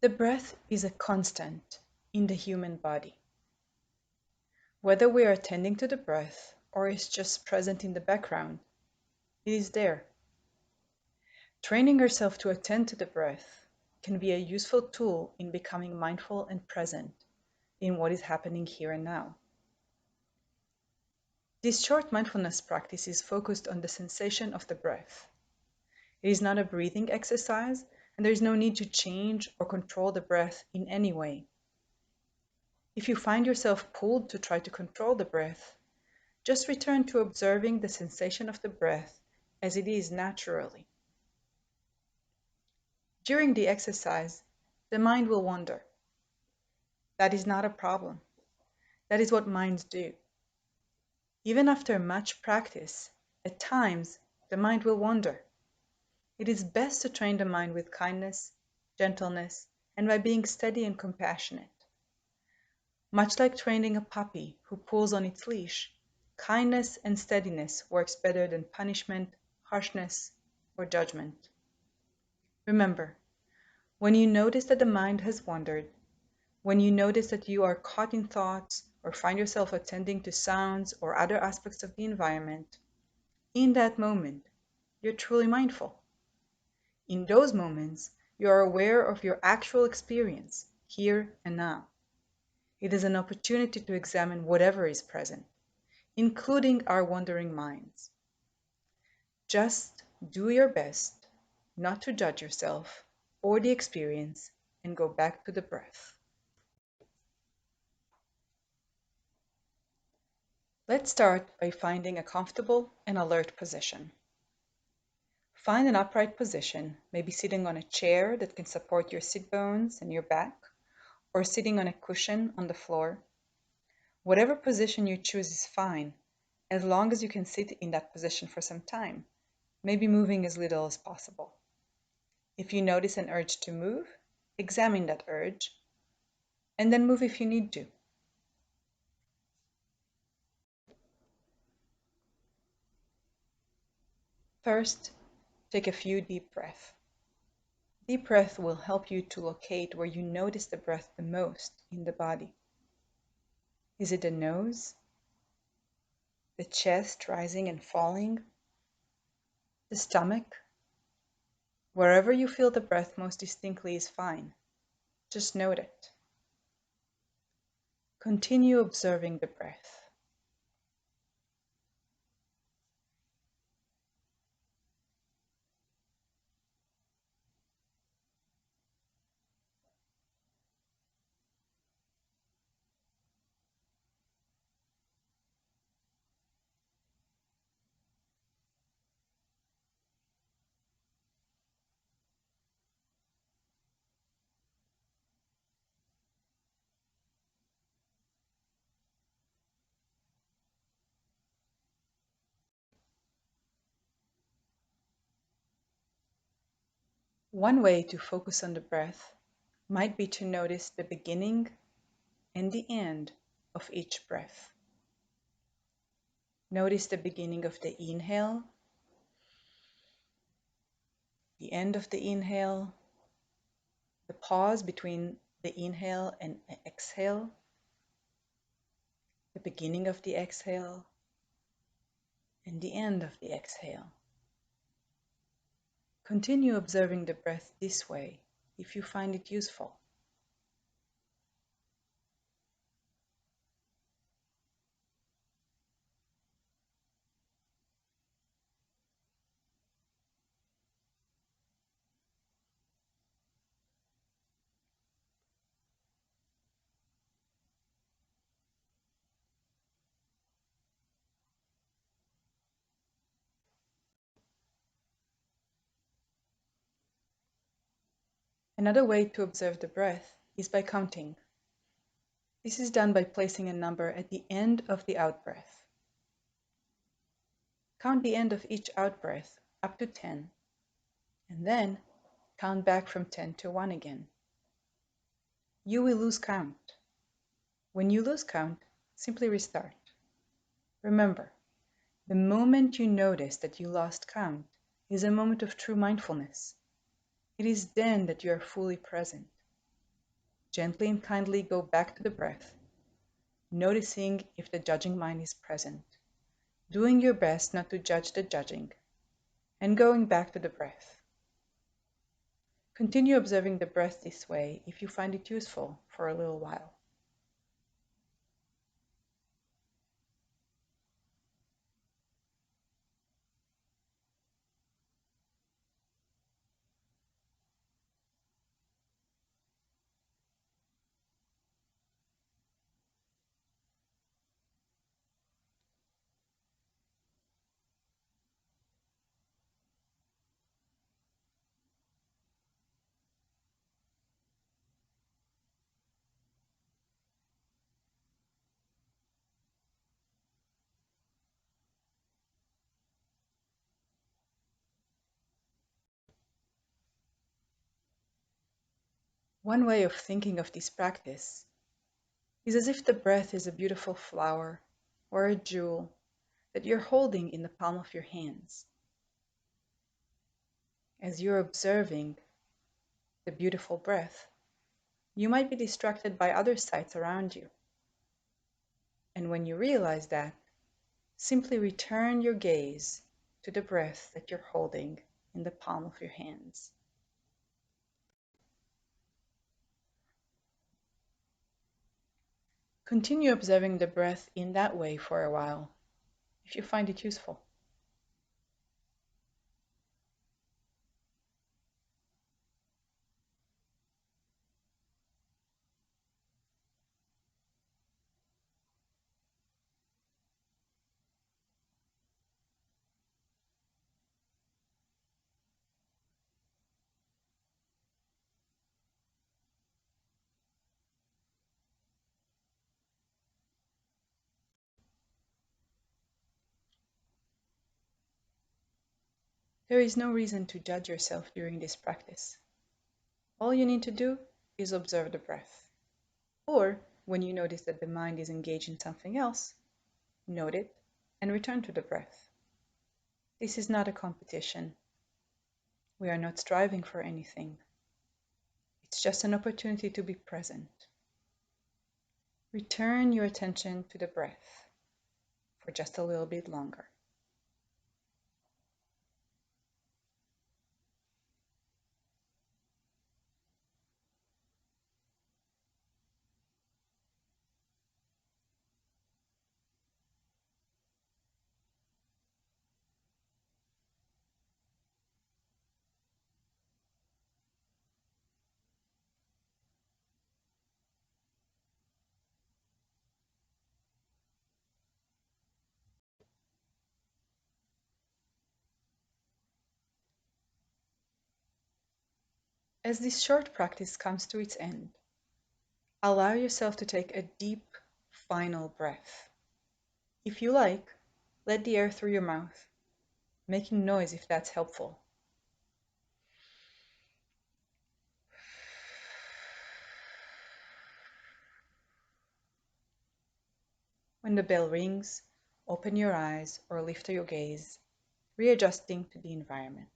The breath is a constant in the human body. Whether we are attending to the breath or is just present in the background, it is there. Training yourself to attend to the breath can be a useful tool in becoming mindful and present in what is happening here and now. This short mindfulness practice is focused on the sensation of the breath. It is not a breathing exercise, and there is no need to change or control the breath in any way. If you find yourself pulled to try to control the breath, just return to observing the sensation of the breath as it is naturally. During the exercise, the mind will wander. That is not a problem. That is what minds do. Even after much practice, at times the mind will wander. It is best to train the mind with kindness, gentleness, and by being steady and compassionate. Much like training a puppy who pulls on its leash, kindness and steadiness works better than punishment, harshness, or judgment. Remember, when you notice that the mind has wandered, when you notice that you are caught in thoughts or find yourself attending to sounds or other aspects of the environment, in that moment, you're truly mindful. In those moments, you are aware of your actual experience, here and now. It is an opportunity to examine whatever is present, including our wandering minds. Just do your best not to judge yourself or the experience and go back to the breath. Let's start by finding a comfortable and alert position. Find an upright position, maybe sitting on a chair that can support your sit bones and your back, or sitting on a cushion on the floor. Whatever position you choose is fine, as long as you can sit in that position for some time, maybe moving as little as possible. If you notice an urge to move, examine that urge, and then move if you need to. First, take a few deep breaths. Deep breath will help you to locate where you notice the breath the most in the body. Is it the nose, the chest rising and falling, the stomach? Wherever you feel the breath most distinctly is fine. Just note it. Continue observing the breath. One way to focus on the breath might be to notice the beginning and the end of each breath. Notice the beginning of the inhale, the end of the inhale, the pause between the inhale and exhale, the beginning of the exhale, and the end of the exhale. Continue observing the breath this way if you find it useful. Another way to observe the breath is by counting. This is done by placing a number at the end of the out-breath. Count the end of each out-breath up to 10, and then count back from 10 to 1 again. You will lose count. When you lose count, simply restart. Remember, the moment you notice that you lost count is a moment of true mindfulness. It is then that you are fully present. Gently and kindly go back to the breath, noticing if the judging mind is present, doing your best not to judge the judging, and going back to the breath. Continue observing the breath this way if you find it useful for a little while. One way of thinking of this practice is as if the breath is a beautiful flower or a jewel that you're holding in the palm of your hands. As you're observing the beautiful breath, you might be distracted by other sights around you. And when you realize that, simply return your gaze to the breath that you're holding in the palm of your hands. Continue observing the breath in that way for a while, if you find it useful. There is no reason to judge yourself during this practice. All you need to do is observe the breath. Or, when you notice that the mind is engaged in something else, note it and return to the breath. This is not a competition. We are not striving for anything. It's just an opportunity to be present. Return your attention to the breath for just a little bit longer. As this short practice comes to its end, allow yourself to take a deep, final breath. If you like, let the air through your mouth, making noise if that's helpful. When the bell rings, open your eyes or lift your gaze, readjusting to the environment.